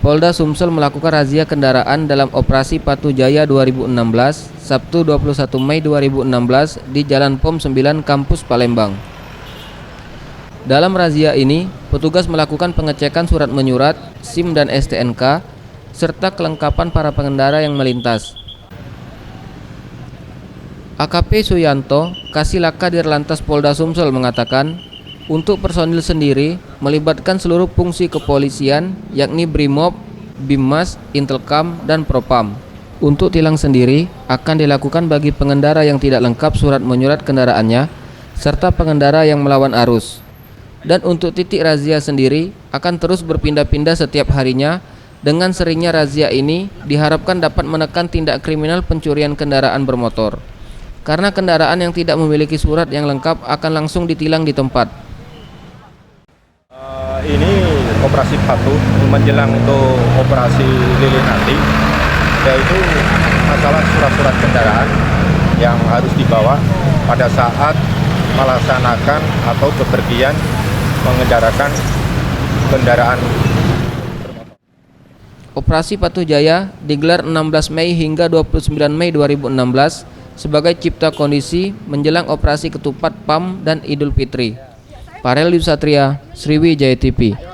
Polda Sumsel melakukan razia kendaraan dalam operasi Patu Jaya 2016, Sabtu 21 Mei 2016 di Jalan POM 9 Kampus Palembang. Dalam razia ini, petugas melakukan pengecekan surat menyurat, SIM dan STNK, serta kelengkapan para pengendara yang melintas. AKP Suyanto, Kasilaka Dirlantas Polda Sumsel mengatakan, untuk personil sendiri melibatkan seluruh fungsi kepolisian yakni Brimob, Bimas, Intelkam, dan Propam. Untuk tilang sendiri akan dilakukan bagi pengendara yang tidak lengkap surat menyurat kendaraannya serta pengendara yang melawan arus. Dan untuk titik razia sendiri akan terus berpindah-pindah setiap harinya. Dengan seringnya razia ini diharapkan dapat menekan tindak kriminal pencurian kendaraan bermotor. Karena kendaraan yang tidak memiliki surat yang lengkap akan langsung ditilang di tempat. Ini operasi Patu menjelang untuk operasi lilin nanti, yaitu masalah surat-surat kendaraan yang harus dibawa pada saat melaksanakan atau bepergian mengendarakan kendaraan bermotor. Operasi Patu Jaya digelar 16 Mei hingga 29 Mei 2016 sebagai cipta kondisi menjelang operasi ketupat PAM dan Idul Fitri. Parel Satria, Sriwijaya TV.